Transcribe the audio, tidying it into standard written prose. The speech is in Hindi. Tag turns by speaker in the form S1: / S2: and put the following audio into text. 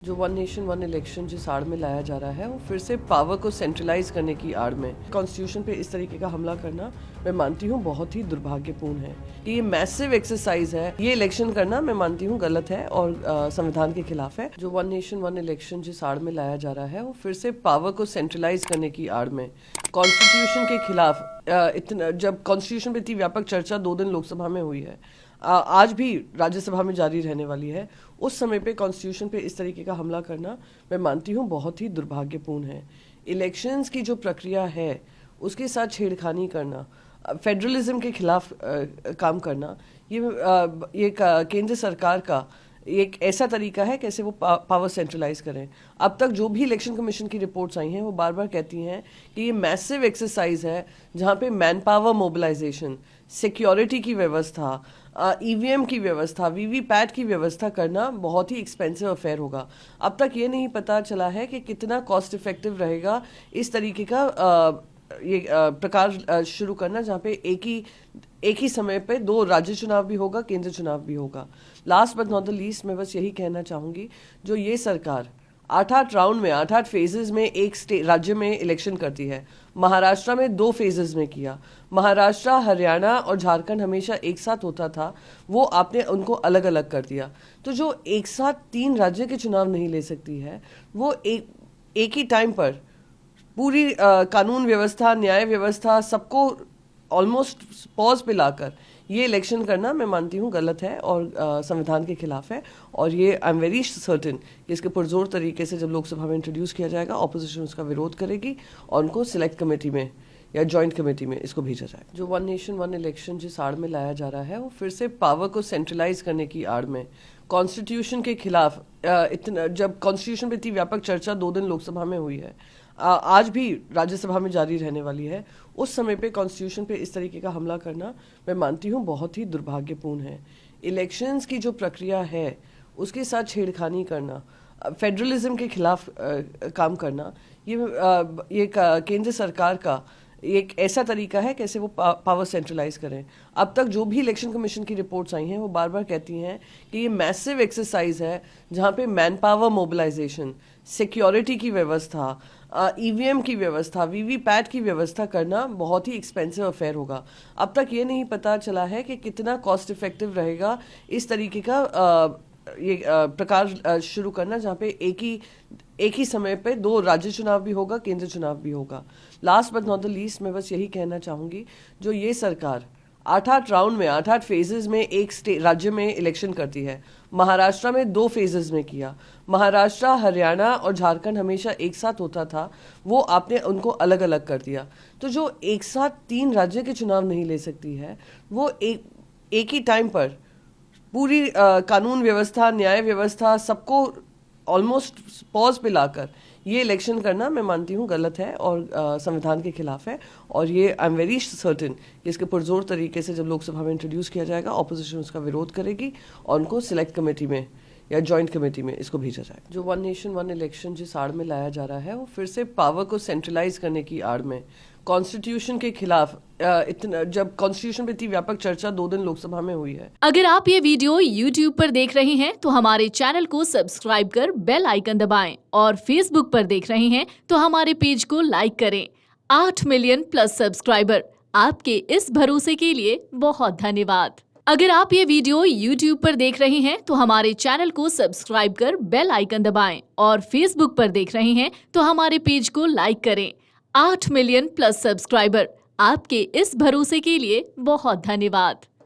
S1: जो वन नेशन वन इलेक्शन जिस आड़ में लाया जा रहा है वो फिर से पावर को सेंट्रलाइज करने की आड़ में कॉन्स्टिट्यूशन पे इस तरीके का हमला करना मैं मानती हूँ बहुत ही दुर्भाग्यपूर्ण है कि ये मैसिव एक्सरसाइज है। ये इलेक्शन करना मैं मानती हूँ गलत है और संविधान के खिलाफ है। जो वन नेशन वन इलेक्शन जिस आड़ में लाया जा रहा है वो फिर से पावर को सेंट्रलाइज करने की आड़ में कॉन्स्टिट्यूशन के खिलाफ इतना जब कॉन्स्टिट्यूशन पे इतनी व्यापक चर्चा 2 दिन लोकसभा में हुई है, आज भी राज्यसभा में जारी रहने वाली है, उस समय पे कॉन्स्टिट्यूशन पे इस तरीके का हमला करना मैं मानती हूँ बहुत ही दुर्भाग्यपूर्ण है। इलेक्शंस की जो प्रक्रिया है उसके साथ छेड़खानी करना, फेडरलिज्म के खिलाफ काम करना, ये केंद्र सरकार का एक ऐसा तरीका है कैसे वो पावर सेंट्रलाइज करें। अब तक जो भी इलेक्शन कमीशन की रिपोर्ट्स आई हैं वो बार बार कहती हैं कि ये मैसिव एक्सरसाइज है जहाँ पे मैन पावर मोबिलाइजेशन, सिक्योरिटी की व्यवस्था, ईवीएम की व्यवस्था, वीवीपैट की व्यवस्था करना बहुत ही एक्सपेंसिव अफेयर होगा। अब तक ये नहीं पता चला है कि कितना कॉस्ट इफेक्टिव रहेगा इस तरीके का ये प्रकार शुरू करना जहाँ पे एक ही समय पे 2 राज्य चुनाव भी होगा, केंद्र चुनाव भी होगा। Last but not the least मैं बस यही कहना चाहूँगी, जो ये सरकार 8-8 राउंड में 8-8 फेजेस में एक राज्य में इलेक्शन करती है। महाराष्ट्र में 2 फेजेस में किया। महाराष्ट्र, हरियाणा और झारखंड हमेशा एक साथ होता था, वो आपने उनको अलग अलग कर दिया। तो जो एक साथ 3 राज्य के चुनाव नहीं ले सकती है, वो एक ही टाइम पर पूरी कानून व्यवस्था, न्याय व्यवस्था सबको ऑलमोस्ट पॉज पे लाकर ये इलेक्शन करना मैं मानती हूँ गलत है और संविधान के खिलाफ है। और ये आई एम वेरी सर्टेन कि इसके पुरजोर तरीके से जब लोकसभा में इंट्रोड्यूस किया जाएगा, ऑपोजिशन उसका विरोध करेगी और उनको सिलेक्ट कमेटी में या जॉइंट कमेटी में इसको भेजा जाएगा। जो वन नेशन वन इलेक्शन जिस आड़ में लाया जा रहा है वो फिर से पावर को सेंट्रलाइज करने की आड़ में कॉन्स्टिट्यूशन के खिलाफ इतना जब कॉन्स्टिट्यूशन पे इतनी व्यापक चर्चा 2 दिन लोकसभा में हुई है, आज भी राज्यसभा में जारी रहने वाली है, उस समय पे कॉन्स्टिट्यूशन पे इस तरीके का हमला करना मैं मानती हूँ बहुत ही दुर्भाग्यपूर्ण है। इलेक्शंस की जो प्रक्रिया है उसके साथ छेड़खानी करना, फेडरलिज्म के खिलाफ काम करना, ये केंद्र सरकार का एक ऐसा तरीका है कैसे वो पावर सेंट्रलाइज करें। अब तक जो भी इलेक्शन कमीशन की रिपोर्ट्स आई हैं वो बार बार कहती हैं कि ये मैसिव एक्सरसाइज है जहाँ पे मैन पावर मोबिलाइजेशन, सिक्योरिटी की व्यवस्था, ईवीएम की व्यवस्था, वीवीपैट की व्यवस्था करना बहुत ही एक्सपेंसिव अफेयर होगा। अब तक ये नहीं पता चला है कि कितना कॉस्ट इफेक्टिव रहेगा इस तरीके का ये प्रकार शुरू करना जहाँ पे एक ही समय पे 2 राज्य चुनाव भी होगा, केंद्र चुनाव भी होगा। Last but not the least मैं बस यही कहना चाहूँगी, जो ये सरकार 8-8 राउंड में 8-8 फेजेस में एक राज्य में इलेक्शन करती है। महाराष्ट्र में 2 फेजेस में किया। महाराष्ट्र, हरियाणा और झारखंड हमेशा एक साथ होता था, वो आपने उनको अलग अलग कर दिया। तो जो एक साथ 3 राज्य के चुनाव नहीं ले सकती है, वो एक ही टाइम पर पूरी कानून व्यवस्था, न्याय व्यवस्था सबको ऑलमोस्ट पॉज पे लाकर ये इलेक्शन करना मैं मानती हूँ गलत है और संविधान के खिलाफ है। और ये आई एम वेरी सर्टेन कि इसके पुरजोर तरीके से जब लोकसभा में इंट्रोड्यूस किया जाएगा, ऑपोजिशन उसका विरोध करेगी और उनको सिलेक्ट कमेटी में या जॉइंट कमेटी में इसको भेजा जाएगा। जो वन नेशन वन इलेक्शन जिस आड़ में लाया जा रहा है वो फिर से पावर को सेंट्रलाइज करने की आड़ में कॉन्स्टिट्यूशन के खिलाफ इतना जब कॉन्स्टिट्यूशन पे इतनी व्यापक चर्चा 2 दिन लोकसभा में हुई है।
S2: अगर आप ये वीडियो YouTube पर देख रहे हैं तो हमारे चैनल को सब्सक्राइब कर बेल आइकन दबाएं और Facebook पर देख रहे हैं तो हमारे पेज को लाइक करें। 8 मिलियन प्लस सब्सक्राइबर, आपके इस भरोसे के लिए बहुत धन्यवाद। अगर आप ये वीडियो YouTube पर देख रहे हैं तो हमारे चैनल को सब्सक्राइब कर बेल आइकन दबाएं और Facebook पर देख रहे हैं तो हमारे पेज को लाइक करें। 8 मिलियन प्लस सब्सक्राइबर, आपके इस भरोसे के लिए बहुत धन्यवाद।